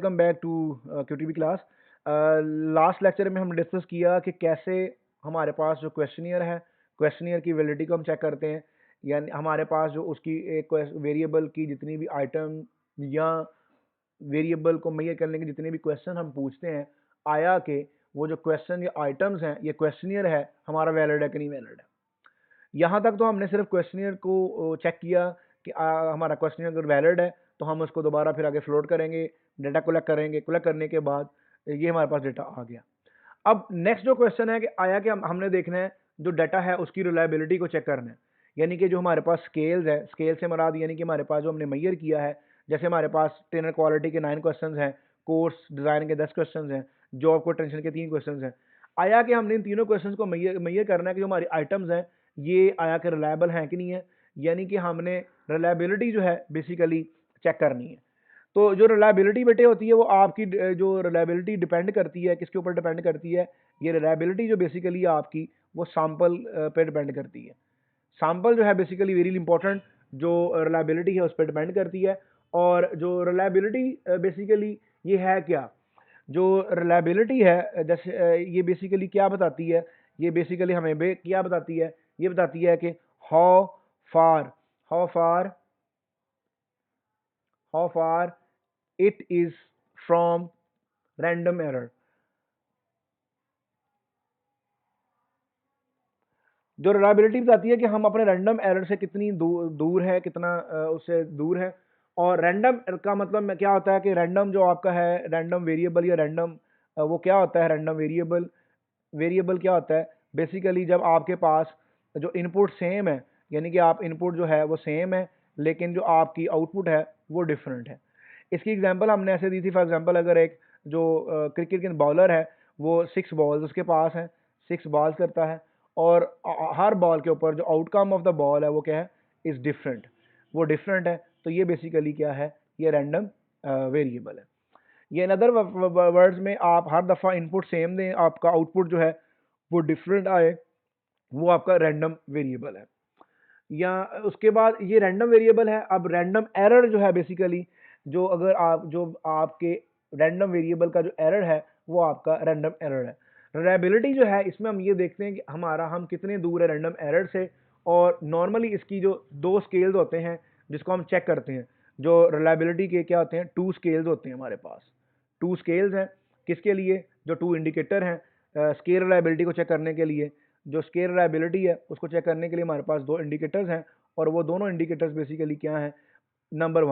Welcome back to QTB class. Last lecture में हम discuss किया कि कैसे हमारे पास जो क्वेश्चनियर है, क्वेश्चनियर की वैलिडिटी को हम चेक करते हैं, यानी हमारे पास जो उसकी एक वेरिएबल की जितनी भी आइटम या वेरिएबल को मेजर करने के जितने भी क्वेश्चन हम पूछते हैं, आया कि वो जो क्वेश्चन या आइटम्स हैं, ये क्वेश्चनियर है हमारा वैलिड है कि नहीं वैलिड है। यहाँ तक तो हमने सिर्फ क्वेश्चनियर को चेक किया कि हमारा क्वेश्चनियर अगर वैलिड है तो हम उसको दोबारा फिर आगे फ्लोट करेंगे, डेटा कलेक्ट करेंगे, कलेक्ट करने के बाद ये हमारे पास डेटा आ गया। अब नेक्स्ट जो क्वेश्चन है कि आया कि हमने देखना है जो डाटा है उसकी रिलायबिलिटी को चेक करना है, यानी कि जो हमारे पास स्केल्स है, स्केल से मुराद यानी कि हमारे पास जो हमने मेजर किया है, जैसे हमारे पास ट्रेनर क्वालिटी के 9 क्वेश्चन हैं, कोर्स डिज़ाइन के 10 क्वेश्चन हैं, जॉब को टेंशन के 3 क्वेश्चन हैं। आया कि हमने इन तीनों क्वेश्चन को मेजर करना है कि जो हमारी आइटम्स हैं ये आया कि रिलायबल हैं कि नहीं है, यानी कि हमने रिलायबिलिटी जो है बेसिकली चेक करनी है। तो जो रिलायबिलिटी बेटे होती है वो आपकी जो रिलायबिलिटी डिपेंड करती है किसके ऊपर डिपेंड करती है, ये रिलायबिलिटी जो बेसिकली आपकी वो सैंपल पे डिपेंड करती है। सैंपल जो है बेसिकली वेरी इंपॉर्टेंट, जो रिलायबिलिटी है उस पर डिपेंड करती है। और जो रिलायबिलिटी बेसिकली ये है क्या, जो रिलायबिलिटी है जैसे ये बेसिकली क्या बताती है, ये बेसिकली हमें क्या बताती है, ये बताती है कि how far how far how far it is from random error. जो रिलायबिलिटी बताती है कि हम अपने रैंडम एरर से कितनी दूर है, कितना उससे दूर है। और रैंडम का मतलब में क्या होता है कि रैंडम जो आपका है रैंडम वेरिएबल या रैंडम वो क्या होता है, रैंडम वेरिएबल वेरिएबल क्या होता है बेसिकली जब आपके पास जो इनपुट सेम है, यानी कि आप इनपुट जो है वो सेम है लेकिन जो आपकी आउटपुट है वो डिफरेंट है। इसकी एग्जांपल हमने ऐसे दी थी, फॉर एग्जांपल अगर एक जो क्रिकेट के बॉलर है वो 6 बॉल्स उसके पास हैं, 6 बॉल्स करता है और हर बॉल के ऊपर जो आउटकम ऑफ द बॉल है वो क्या है, इज़ डिफरेंट, वो डिफरेंट है। तो ये बेसिकली क्या है, ये रैंडम वेरिएबल है। ये इन अदर वर्ड्स में आप हर दफ़ा इनपुट सेम दें, आपका आउटपुट जो है वो डिफरेंट आए, वो आपका रैंडम वेरिएबल है। या उसके बाद ये रैंडम वेरिएबल है। अब रैंडम एरर जो है बेसिकली जो अगर आप जो आपके रैंडम वेरिएबल का जो एरर है वो आपका रैंडम एरर है। रिलायबिलिटी जो है इसमें हम ये देखते हैं कि हम कितने दूर है रैंडम एरर से। और नॉर्मली इसकी जो 2 स्केल्स होते हैं जिसको हम चेक करते हैं, जो रिलायबिलिटी के क्या होते हैं, 2 स्केल्स होते हैं हमारे पास। 2 स्केल्स हैं किसके लिए, जो 2 इंडिकेटर हैं स्केल रिलायबिलिटी को चेक करने के लिए। जो स्केल रिलायबिलिटी है उसको चेक करने के लिए हमारे पास 2 इंडिकेटर्स हैं और वो दोनों इंडिकेटर्स बेसिकली क्या हैं, नंबर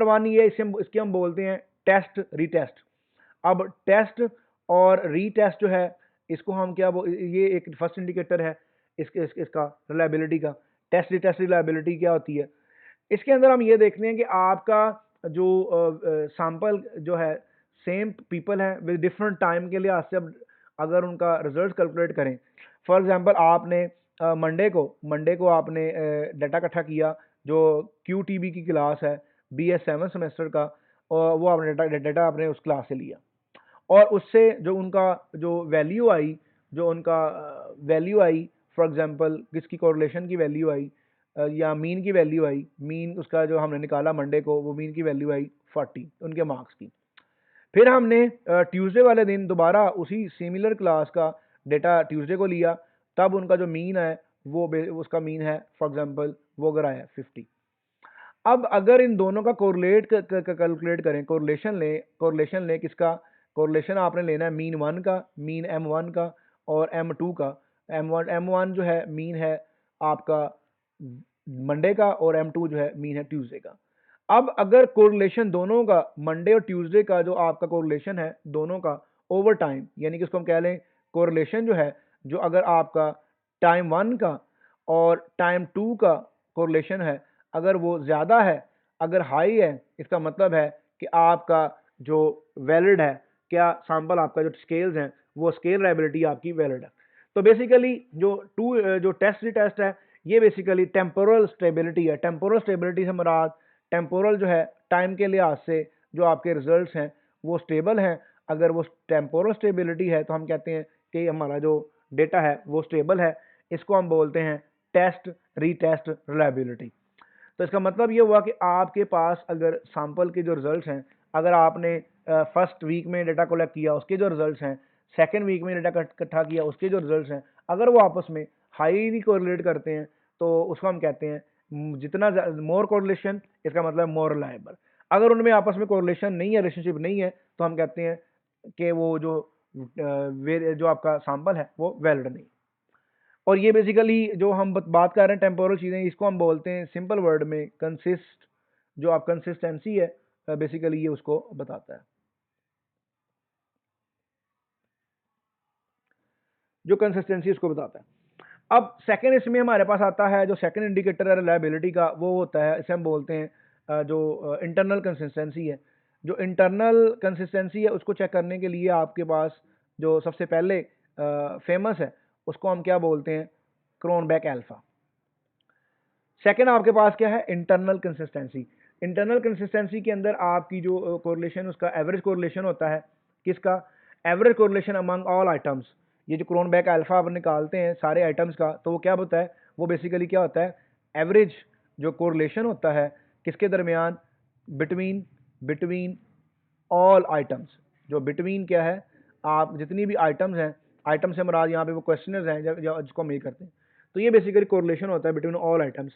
1 ये इसके हम बोलते हैं टेस्ट रीटेस्ट। अब टेस्ट और रीटेस्ट जो है इसको हम ये एक फर्स्ट इंडिकेटर है इसका रिलायबिलिटी का। टेस्ट रीटेस्ट रिलायबिलिटी क्या होती है, इसके अंदर हम ये देखते हैं कि आपका जो सैंपल जो है सेम पीपल हैं विद डिफरेंट टाइम के लिहाज से। अब अगर उनका रिजल्ट कैलकुलेट करें, फॉर एग्जांपल आपने मंडे को आपने डाटा इकट्ठा किया, जो QTB की क्लास है BS 7 सेमेस्टर का, और वो आपने डाटा आपने उस क्लास से लिया और उससे जो उनका जो वैल्यू आई, जो उनका वैल्यू आई, फॉर एग्जांपल किसकी कोरिलेशन की वैल्यू आई या मीन की वैल्यू आई, मीन उसका जो हमने निकाला मंडे को, वो मीन की वैल्यू आई 40 उनके मार्क्स की। फिर हमने ट्यूसडे वाले दिन दोबारा उसी सिमिलर क्लास का डेटा ट्यूसडे को लिया, तब उनका जो मीन है वो उसका मीन है फॉर एग्जांपल वो अगर आया 50। अब अगर इन दोनों का कोरिलेट कैलकुलेट करें, कोरिलेशन लें किसका, कोरिलेशन आपने लेना है मीन 1 का, मीन M1 का और M2 का। M1 जो है मीन है आपका मंडे का और M2 जो है मीन है ट्यूसडे का। अब अगर कोरिलेशन दोनों का मंडे और ट्यूसडे का जो आपका कोरिलेशन है दोनों का ओवर टाइम, यानी कि उसको हम कह लें कोरिलेशन जो है, जो अगर आपका टाइम 1 का और टाइम 2 का कोरिलेशन है, अगर वो ज़्यादा है, अगर हाई है, इसका मतलब है कि आपका जो वैलिड है, क्या सैंपल आपका जो स्केल्स हैं वो स्केल रिलायबिलिटी आपकी वैलिड है। तो बेसिकली जो टेस्ट रीटेस्ट है ये बेसिकली टेम्पोरल स्टेबिलिटी है। टेम्पोरल स्टेबिलिटी से मुराद टेम्पोरल जो है टाइम के लिहाज से जो आपके रिजल्ट्स हैं वो स्टेबल हैं। अगर वो टेम्पोरल स्टेबिलिटी है तो हम कहते हैं कि हमारा जो डेटा है वो स्टेबल है। इसको हम बोलते हैं टेस्ट रीटेस्ट रिलायबिलिटी। तो इसका मतलब ये हुआ कि आपके पास अगर सैंपल के जो रिजल्ट्स हैं, अगर आपने फर्स्ट वीक में डाटा कलेक्ट किया उसके जो रिजल्ट्स हैं, सेकेंड वीक में डाटा इकट्ठा किया उसके जो रिजल्ट्स हैं, अगर वो आपस में हाईली कोरिलेट करते हैं तो उसको हम कहते हैं जितना मोर कोरिलेशन, इसका मतलब मोर रिलायबल। अगर उनमें आपस में कोरिलेशन नहीं है, रिलेशनशिप नहीं है, तो हम कहते हैं कि वो जो आपका सैंपल है वो वैलिड नहीं। और ये बेसिकली जो हम बात कर रहे हैं टेम्पोरल चीज़ें, इसको हम बोलते हैं सिंपल वर्ड में कंसिस्ट। जो आप कंसिस्टेंसी है बेसिकली ये उसको बताता है। जो कंसिस्टेंसी उसको बताता है। अब सेकंड इसमें हमारे पास आता है, जो सेकंड इंडिकेटर है रिलायबिलिटी का, वो होता है, इसे हम बोलते हैं जो इंटरनल कंसिस्टेंसी है। जो इंटरनल कंसिस्टेंसी है उसको चेक करने के लिए आपके पास जो सबसे पहले फेमस है उसको हम क्या बोलते हैं, क्रोनबेक अल्फा। सेकंड आपके पास क्या है, इंटरनल कंसिस्टेंसी। इंटरनल कंसिस्टेंसी के अंदर आपकी जो कोरिलेशन, उसका एवरेज कोरिलेशन होता है। किसका? Average correlation among all items. ये जो क्रोनबेक अल्फा आप निकालते हैं सारे आइटम्स का, तो वो क्या होता है, वो बेसिकली क्या होता है, एवरेज जो कोरिलेशन होता है किसके दरमियान, बिटवीन बिटवीन ऑल आइटम्स। जो बिटवीन क्या है, आप जितनी भी आइटम्स हैं, आइटम से मुराद यहाँ पे वो क्वेश्चनर्स हैं जिसको हम ये करते हैं, तो ये बेसिकली कोरिलेशन होता है बिटवीन ऑल आइटम्स।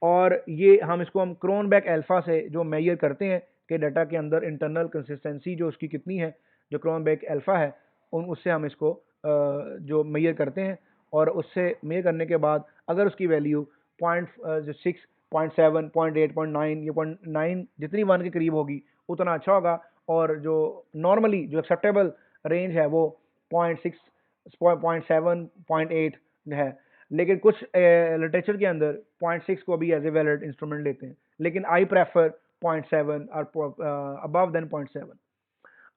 और ये हम क्रोनबेक अल्फा से जो मेजर करते हैं कि डाटा के अंदर इंटरनल कंसिस्टेंसी जो उसकी कितनी है, जो क्रोनबेक अल्फा है, उससे हम इसको जो मेजर करते हैं। और उससे मेजर करने के बाद अगर उसकी वैल्यू 0.6, 0.7, 0.8, 0.9, ये 0.9 जितनी 1 के करीब होगी उतना अच्छा होगा। और जो नॉर्मली जो एक्सेप्टेबल रेंज है वो 0.6, 0.7, 0.8 है। लेकिन कुछ लिटरेचर के अंदर 0.6 को भी एज ए वैलिड इंस्ट्रूमेंट लेते हैं, लेकिन आई प्रेफर 0.7 और अबव देन 0.7।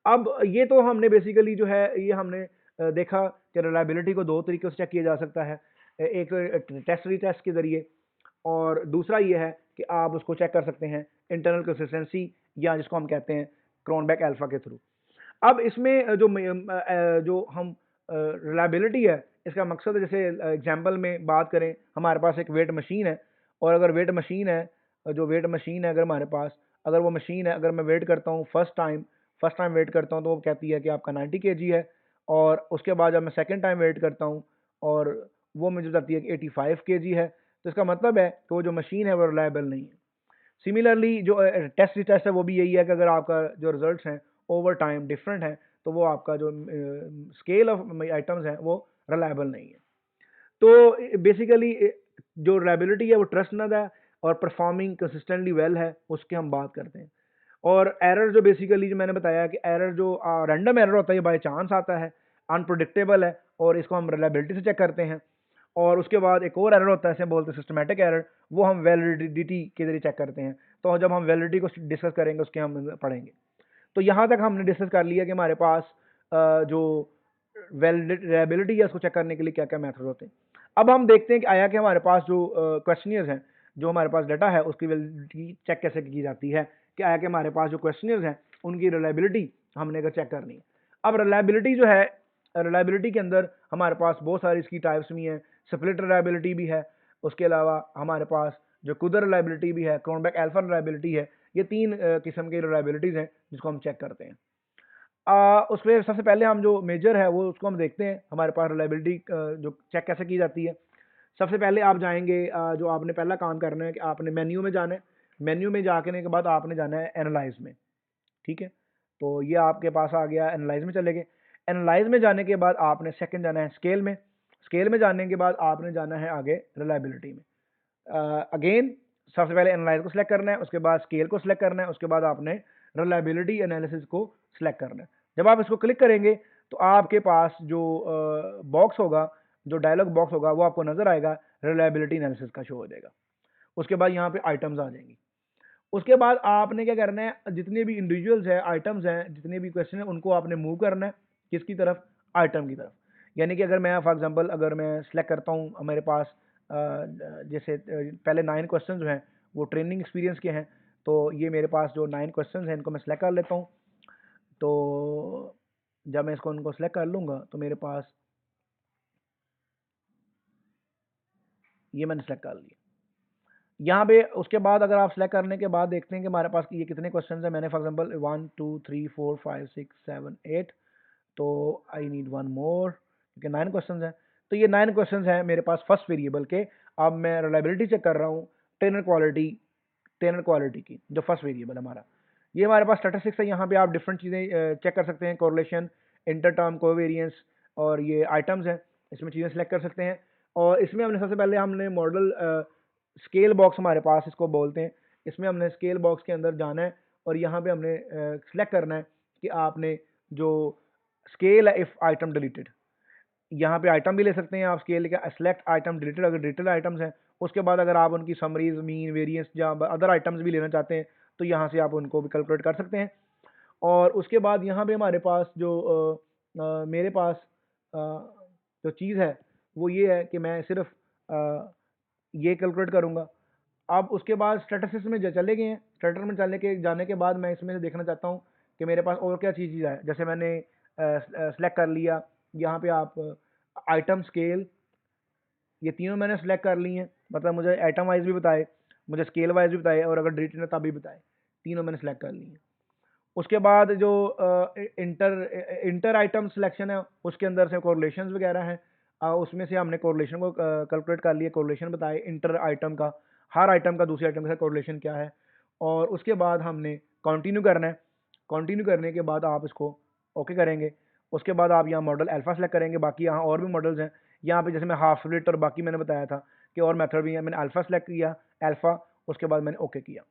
अब ये तो हमने बेसिकली जो है ये हमने देखा कि रिलायबिलिटी को दो तरीके से चेक किया जा सकता है, एक टेस्ट रीटेस्ट के जरिए, और दूसरा ये है कि आप उसको चेक कर सकते हैं इंटरनल कंसिस्टेंसी या जिसको हम कहते हैं क्रोनबेक अल्फा के थ्रू। अब इसमें जो हम रिलायबिलिटी है, इसका मकसद है, जैसे एग्जांपल में बात करें, हमारे पास एक वेट मशीन है, और अगर वेट मशीन है, जो वेट मशीन है अगर हमारे पास, अगर वो मशीन है, अगर मैं वेट करता हूँ फर्स्ट टाइम वेट करता हूँ तो वो कहती है कि आपका 90 kg है, और उसके बाद जब मैं सेकंड टाइम वेट करता हूँ और वो मुझे बताती है कि 85 kg है, तो इसका मतलब है कि वो जो मशीन है वो रिलायबल नहीं है। सिमिलरली जो टेस्ट है वो भी यही है कि अगर आपका जो रिजल्ट्स हैं ओवर टाइम डिफरेंट हैं, तो वो आपका जो स्केल ऑफ आइटम्स हैं वो रिलायबल नहीं है। तो बेसिकली जो रिलायबिलिटी है वो ट्रस्ट नद है, और परफॉर्मिंग कंसिस्टेंटली वेल है, उसकी हम बात करते हैं। और एरर जो बेसिकली जो मैंने बताया कि एरर जो रैंडम एरर होता है, ये बाय चांस आता है, अनप्रोडिक्टेबल है, और इसको हम रिलायबिलिटी से चेक करते हैं। और उसके बाद एक और एरर होता है, इसे बोलते हैं सिस्टमेटिक एरर, वो हम वैलिडिटी के जरिए चेक करते हैं। तो जब हम वैलिडिटी को डिस्कस करेंगे उसके हम पढ़ेंगे। तो यहाँ तक हमने डिस्कस कर लिया कि हमारे पास जो वैलिडिटी है उसको चेक करने के लिए क्या क्या मेथड होते हैं। अब हम देखते हैं कि आया कि हमारे पास जो क्वेश्चनियर्स हैं, जो हमारे पास डाटा है उसकी वैलिडिटी चेक कैसे की जाती है, कि आया कि हमारे पास जो क्वेश्चनियर्स हैं उनकी रिलायबिलिटी हमने अगर चेक करनी है। अब रिलायबिलिटी जो है, रिलायबिलिटी के अंदर हमारे पास बहुत सारी इसकी टाइप्स भी हैं, स्प्लिट रिलायबिलिटी भी है, उसके अलावा हमारे पास जो कुदर रिलायबिलिटी भी है, क्रोनबेक अल्फा रिलायबिलिटी है। ये तीन किस्म की रिलायबिलिटीज़ हैं जिसको हम चेक करते हैं। उसमें सबसे पहले हम जो मेजर है वो उसको हम देखते हैं, हमारे पास रिलायबिलिटी जो चेक कैसे की जाती है। सबसे पहले आप जाएंगे, जो आपने पहला काम करना है कि आपने मेन्यू में जाना है। मेन्यू में जाने के बाद आपने जाना है एनालाइज में, ठीक है। तो ये आपके पास आ गया, एनालाइज में चले गए। एनालाइज में जाने के बाद आपने सेकंड जाना है स्केल में। स्केल में जाने के बाद आपने जाना है आगे रिलायबिलिटी में। अगेन सबसे पहले एनालाइज को सिलेक्ट करना है, उसके बाद स्केल को सिलेक्ट करना है, उसके बाद आपने रिलायबिलिटी एनालिसिस को सिलेक्ट करना है। जब आप इसको क्लिक करेंगे तो आपके पास जो बॉक्स होगा, जो डायलॉग बॉक्स होगा, वो आपको नजर आएगा, रिलायबिलिटी एनालिसिस का शो हो जाएगा। उसके बाद यहाँ पे आइटम्स आ जाएंगी। उसके बाद आपने क्या करना है, जितने भी इंडिविजुअल्स हैं, आइटम्स हैं, जितने भी क्वेश्चन हैं, उनको आपने मूव करना है किसकी तरफ, आइटम की तरफ। यानी कि अगर मैं फॉर एग्जांपल अगर मैं सेलेक्ट करता हूँ, मेरे पास जैसे पहले 9 क्वेश्चन जो हैं वो ट्रेनिंग एक्सपीरियंस के हैं, तो ये मेरे पास जो 9 क्वेश्चन हैं इनको मैं सेलेक्ट कर लेता हूँ। तो जब मैं इसको उनको सेलेक्ट कर लूँगा तो मेरे पास ये मैंने सेलेक्ट कर लिया। यहाँ पे उसके बाद अगर आप सेलेक्ट करने के बाद देखते हैं कि हमारे पास ये कितने क्वेश्चन हैं। मैंने फॉर एग्जांपल 1 2 3 4 5 6 7 8, तो आई नीड वन मोर क्योंकि 9 क्वेश्चन हैं। तो ये 9 क्वेश्चन हैं मेरे पास फर्स्ट वेरिएबल के। अब मैं रिलायबिलिटी चेक कर रहा हूँ टेनर क्वालिटी की, जो फर्स्ट वेरिएबल हमारा। ये हमारे पास स्टैटिस्टिक्स है। यहाँ पे आप डिफरेंट चीज़ें चेक कर सकते हैं, कोरिलेशन, इंटर टर्म, कोवेरियंस, और ये आइटम्स हैं, इसमें चीज़ें सेलेक्ट कर सकते हैं। और इसमें हमने सबसे पहले हमने मॉडल स्केल बॉक्स हमारे पास इसको बोलते हैं, इसमें हमने स्केल बॉक्स के अंदर जाना है और यहाँ पे हमने सेलेक्ट करना है कि आपने जो स्केल है इफ़ आइटम डिलीटेड, यहाँ पे आइटम भी ले सकते हैं आप स्केल का, सेलेक्ट आइटम डिलीटेड अगर डिलीटेड आइटम्स हैं। उसके बाद अगर आप उनकी समरीज, मीन, वेरिएंस या अदर आइटम्स भी लेना चाहते हैं तो यहाँ से आप उनको भी कैलकुलेट कर सकते हैं। और उसके बाद यहाँ पे हमारे पास जो मेरे पास जो चीज़ है वो ये है कि मैं सिर्फ ये कैलकुलेट करूँगा। अब उसके बाद स्टैटिस्टिक्स में चले गए हैं। स्टैटर में जाने के बाद मैं इसमें से देखना चाहता हूँ कि मेरे पास और क्या चीज़ है। जैसे मैंने सेलेक्ट कर लिया, यहाँ पे आप आइटम, स्केल, ये तीनों मैंने सेलेक्ट कर ली हैं। मतलब मुझे आइटम वाइज भी बताए, मुझे स्केल वाइज भी बताए, और अगर डिलीटेड है तब भी बताए। तीनों मैंने सेलेक्ट कर ली हैं। उसके बाद जो इंटर आइटम सिलेक्शन है उसके अंदर से कोरिलेशंस वगैरह हैं, उसमें से हमने कोरिलेशन को कैलकुलेट कर लिया, कोरिलेशन बताए इंटर आइटम का, हर आइटम का दूसरे आइटम के साथ कोरिलेशन क्या है। और उसके बाद हमने कंटिन्यू करना है। कंटिन्यू करने के बाद आप इसको ओके करेंगे। उसके बाद आप यहाँ मॉडल अल्फ़ा सेलेक्ट करेंगे। बाकी यहाँ और भी मॉडल्स हैं, यहाँ पे जैसे मैं हाफ स्प्लिट और बाकी मैंने बताया था कि और मेथड भी है। मैंने अल्फ़ा सेलेक्ट किया, अल्फ़ा, उसके बाद मैंने ओके किया।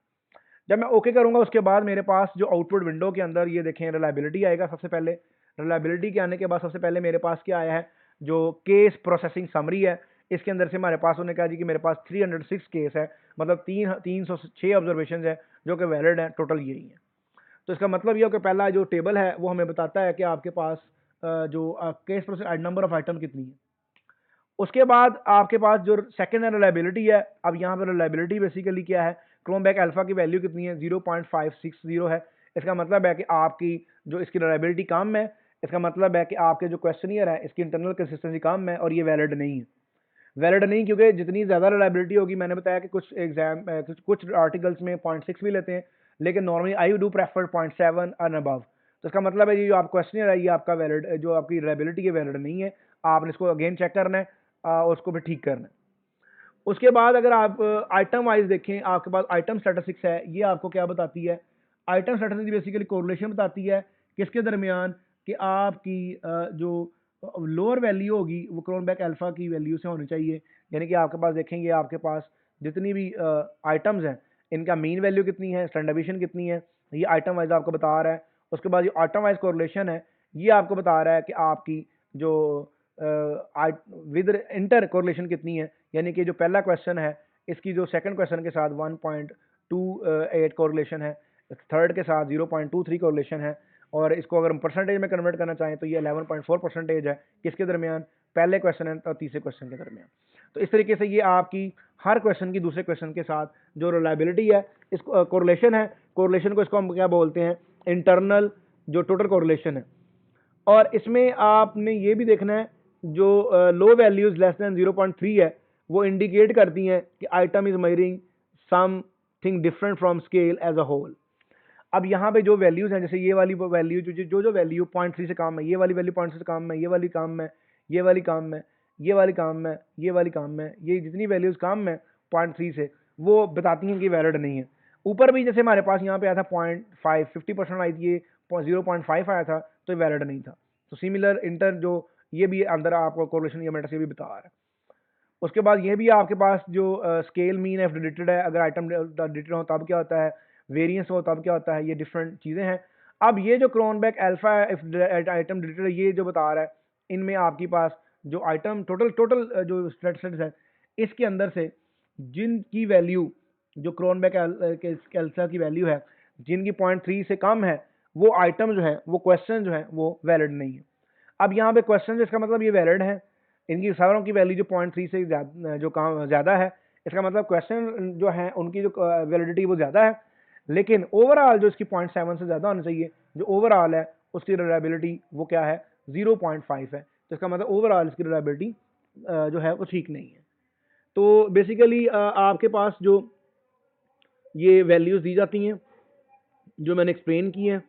जब मैं ओके करूंगा उसके बाद मेरे पास जो आउटपुट विंडो के अंदर ये देखें रिलायबिलिटी आएगा। सबसे पहले रिलायबिलिटी के आने के बाद सबसे पहले मेरे पास क्या आया है, जो केस प्रोसेसिंग समरी है। इसके अंदर से हमारे पास उन्होंने कहा जी कि मेरे पास 306 केस है, मतलब 306 ऑब्जर्वेशन है जो कि वैलिड है, टोटल यही है। तो इसका मतलब ये हो कि पहला जो टेबल है वो हमें बताता है कि आपके पास जो case process number of item कितनी है। उसके बाद आपके पास जो सेकेंड रिलायबिलिटी है। अब यहाँ पर रिलायबिलिटी बेसिकली क्या है, क्रोमबैक अल्फा की वैल्यू कितनी है, 0.560 है। इसका मतलब है कि आपकी जो इसकी रिलायबिलिटी कम है। इसका मतलब है कि आपके जो क्वेश्चनियर है इसकी इंटरनल कंसिस्टेंसी कम है और ये वैलिड नहीं है। वैलिड नहीं क्योंकि जितनी ज़्यादा रिलायबिलिटी होगी, मैंने बताया कि कुछ आर्टिकल्स में 0.6 भी लेते हैं, लेकिन normally I do prefer 0.7 and above. तो इसका मतलब है ये जो आप क्वेश्चनियर है ये आपका वैलिड, जो आपकी रिलायबिलिटी के वैलिड नहीं है। आपने इसको अगेन चेक करना है और उसको फिर ठीक करना है। उसके बाद अगर आप आइटम वाइज देखें, आपके पास आइटम स्टैटिस्टिक्स है। ये आपको क्या बताती है, आइटम स्टैटिस्टिक्स बेसिकली कोरिलेशन बताती है किसके दरमियान, कि आपकी जो लोअर वैल्यू होगी वो क्रोनबैक अल्फा की वैल्यू से होनी चाहिए। यानी कि आपके पास देखेंगे, आपके पास जितनी भी आइटम्स हैं इनका मीन वैल्यू कितनी है, स्टैंडर्ड डेविएशन कितनी है, ये आइटम वाइज आपको बता रहा है। उसके बाद जो आइटम वाइज कोरिलेशन है ये आपको बता रहा है कि आपकी जो विद इंटर कोरिलेशन कितनी है। यानी कि जो पहला क्वेश्चन है इसकी जो सेकंड क्वेश्चन के साथ 1.28 कोरिलेशन है, थर्ड के साथ 0.23 कोरिलेशन है, और इसको अगर हम परसेंटेज में कन्वर्ट करना चाहें तो ये 11.4% है। किसके दरमियान, पहले क्वेश्चन है और तीसरे क्वेश्चन के दरमियान। तो इस तरीके से ये आपकी हर क्वेश्चन की दूसरे क्वेश्चन के साथ जो रिलायबिलिटी है, इस कोरिलेशन है, कोरिलेशन को इसको हम क्या बोलते हैं, इंटरनल जो टोटल कोरिलेशन है। और इसमें आपने ये भी देखना है जो लो वैल्यूज लेस देन 0.3 है वो इंडिकेट करती हैं कि item is measuring something different from scale as a whole. अब यहाँ पे जो वैल्यूज हैं, जैसे ये वाली वैल्यू जो वैल्यू 0.3 से कम है, ये वाली वैल्यू 0.3 से कम है, ये वाली कम है, ये वाली कम है, ये वाली कम है, ये वाली कम है, ये जितनी वैल्यूज कम है 0.3 से वो बताती हैं कि वैलिड नहीं है। ऊपर भी जैसे हमारे पास यहाँ पे आया था 0.5, 50% आई थी, ये 0.5 आया था तो ये वैलिड नहीं था। तो सिमिलर इंटर जो ये भी अंदर आपको कोरिलेशन या से भी बता रहा है। उसके बाद ये भी आपके पास जो स्केल मीन एफ डिलीटेड है, अगर आइटम डिलीटेड हो तब क्या होता है, वेरिएंस हो तब क्या होता है, ये डिफरेंट चीज़ें हैं। अब ये जो क्रोनबैक अल्फा आइटम डिलीटेड है ये जो बता रहा है, इनमें आपके पास जो आइटम टोटल जो स्टेट्स है इसके अंदर से जिनकी वैल्यू जो क्रोनबैक अल्फा की वैल्यू है जिनकी 0.3 से कम है वो आइटम जो है, वो क्वेश्चन जो है वो वैलिड नहीं है। अब यहाँ पे क्वेश्चन इसका मतलब ये वैलिड है, इनकी सारों की वैल्यू जो 0.3 से जो काम ज़्यादा है, इसका मतलब क्वेश्चन जो है उनकी जो वैलिडिटी वो ज़्यादा है, लेकिन ओवरऑल जो इसकी 0.7 से ज़्यादा होनी चाहिए, जो ओवरऑल है उसकी रिलायबिलिटी वो क्या है, 0.5 है। तो इसका मतलब ओवरऑल इसकी रिलायबिलिटी जो है वो ठीक नहीं है। तो बेसिकली आपके पास जो ये वैल्यूज़ दी जाती हैं जो मैंने एक्सप्लेन की हैं,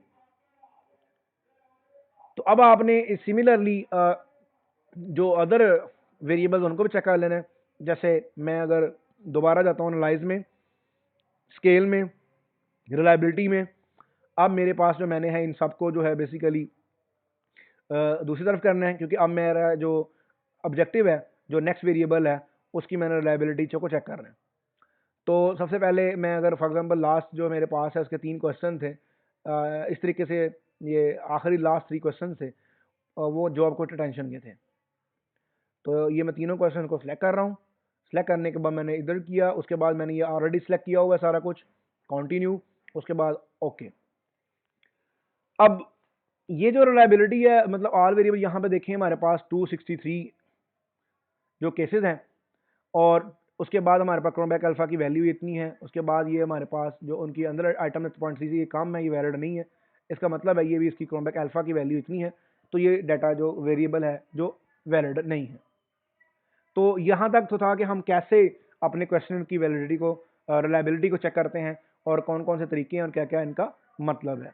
तो अब आपने सिमिलरली जो अदर वेरिएबल्स उनको भी चेक कर लेना है। जैसे मैं अगर दोबारा जाता हूँ एनालाइज में, स्केल में, रिलायबिलिटी में, अब मेरे पास जो मैंने है इन सबको जो है बेसिकली दूसरी तरफ करना है, क्योंकि अब मेरा जो ऑब्जेक्टिव है, जो नेक्स्ट वेरिएबल है, उसकी मैंने रिलायबिलिटी को चेक करना है। तो सबसे पहले मैं अगर फॉर एग्जांपल लास्ट जो मेरे पास है उसके 3 क्वेश्चन थे, इस तरीके से ये आखिरी लास्ट 3 क्वेश्चन थे, वो जॉब को टेंशन के थे। तो ये मैं तीनों क्वेश्चन को सिलेक्ट कर रहा हूँ। सिलेक्ट करने के बाद मैंने इधर किया, उसके बाद मैंने ये ऑलरेडी सिलेक्ट किया हुआ है सारा कुछ, कंटिन्यू, उसके बाद ओके। अब ये जो रिलायबिलिटी है, मतलब ऑल वेरिएबल, यहाँ पे देखें हमारे पास 263 जो केसेस हैं, और उसके बाद हमारे पास क्रोमबैक अल्फा की वैल्यू इतनी है। उसके बाद ये हमारे पास जो उनकी अंदर आइटम 0.3 ये कम है, ये वैलिड नहीं है। इसका मतलब है ये भी इसकी क्रोमबैक अल्फा की वैल्यू इतनी है, तो ये डाटा जो वेरिएबल है जो वैलिड नहीं है। तो यहाँ तक तो था कि हम कैसे अपने क्वेश्चन की वैलिडिटी को, रिलायबिलिटी को चेक करते हैं, और कौन कौन से तरीके हैं और क्या क्या इनका मतलब है।